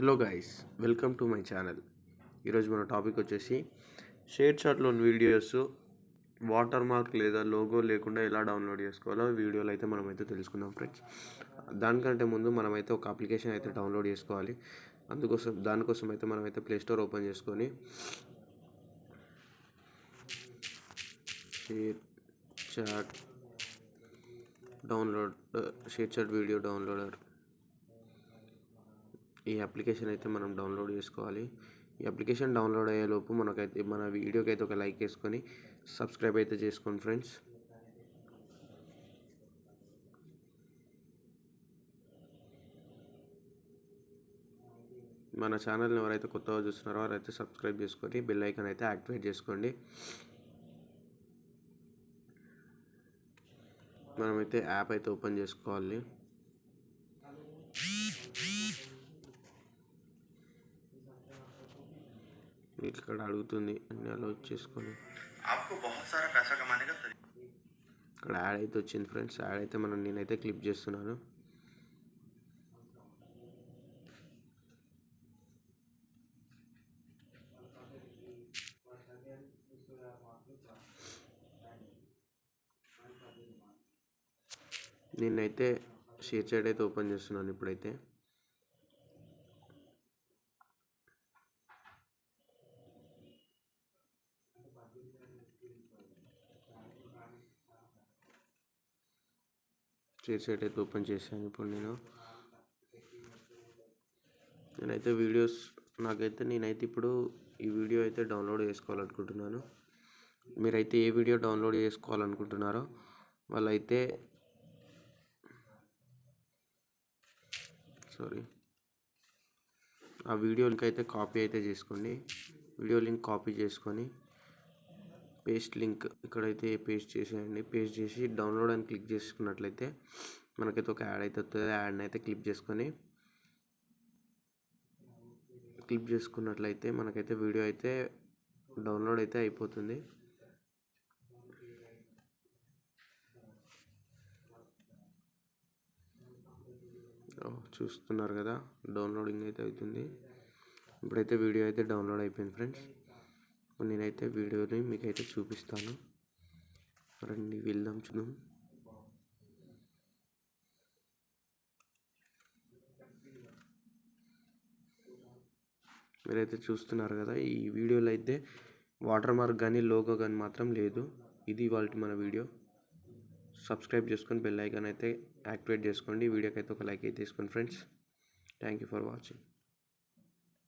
Hello guys, welcome to my channel. ఈరోజు మన topic వచ్చేసి షేర్ చాట్లోని వీడియోస్ వాటర్ మార్క్ లేదా లోగో లేకుండా ఎలా డౌన్లోడ్ చేసుకోవాలో వీడియోలో అయితే మనమైతే తెలుసుకుందాం ఫ్రెండ్స్. దానికంటే ముందు మనమైతే ఒక అప్లికేషన్ అయితే డౌన్లోడ్ చేసుకోవాలి. దానికోసం అయితే మనమైతే ప్లే స్టోర్ ఓపెన్ చేసుకొని share chat share chat video downloader ఈ అప్లికేషన్ అయితే మనం డౌన్లోడ్ చేసుకోవాలి. ఈ అప్లికేషన్ డౌన్లోడ్ అయ్యేలోపు మనకైతే మన వీడియోకి అయితే ఒక లైక్ వేసుకొని సబ్స్క్రైబ్ అయితే చేసుకోండి ఫ్రెండ్స్. మన ఛానల్ని ఎవరైతే కొత్తగా చూస్తున్నారో వారైతే సబ్స్క్రైబ్ చేసుకొని బెల్ ఐకాన్ అయితే యాక్టివేట్ చేసుకోండి. మనమైతే యాప్ అయితే ఓపెన్ చేసుకోవాలి. ఇక్కడ అడుగుతుంది అన్ని అలా వచ్చేసుకొని ఇక్కడ యాడ్ అయితే వచ్చింది ఫ్రెండ్స్. యాడ్ అయితే నేనైతే క్లిక్ చేస్తున్నాను. నేనైతే షేర్ చాట్ అయితే ఓపెన్ చేస్తున్నాను ఇప్పుడైతే. షేర్ చాట్ అయితే ఓపెన్ చేశాను ఇప్పుడు నేనైతే వీడియోస్ నేనైతే ఇప్పుడు ఈ వీడియో అయితే డౌన్లోడ్ చేసుకోవాలనుకుంటున్నాను. మీరైతే ఏ వీడియో డౌన్లోడ్ చేసుకోవాలనుకుంటున్నారో వాళ్ళైతే ఆ వీడియో లింక్ అయితే కాపీ అయితే చేసుకోండి. వీడియో లింక్ కాపీ చేసుకొని పేస్ట్ లింక్ ఇక్కడైతే పేస్ట్ చేసేయండి. పేస్ట్ చేసి డౌన్లోడ్ అని క్లిక్ చేసుకున్నట్లయితే మనకైతే ఒక యాడ్ అయితే వస్తుంది. యాడ్ని అయితే క్లిక్ చేసుకున్నట్లయితే మనకైతే వీడియో అయితే డౌన్లోడ్ అయితే అయిపోతుంది. చూస్తున్నారు కదా, డౌన్లోడింగ్ అయితే అవుతుంది. ఇప్పుడైతే వీడియో అయితే డౌన్లోడ్ అయిపోయింది ఫ్రెండ్స్. నేనైతే వీడియోని మీకైతే చూపిస్తాను. రండి వెళ్దాం, చూద్దాం. మీరైతే చూస్తున్నారు కదా, ఈ వీడియోలో అయితే వాటర్ మార్క్ కానీ లోగో కానీ మాత్రం లేదు. ఇది ఇవాళ మన వీడియో. సబ్స్క్రైబ్ చేసుకొని బెల్ ఐకాన్ అయితే యాక్టివేట్ చేసుకోండి. వీడియోకి అయితే ఒక లైక్ అయితే తీసుకోండి friends. Thank you for watching.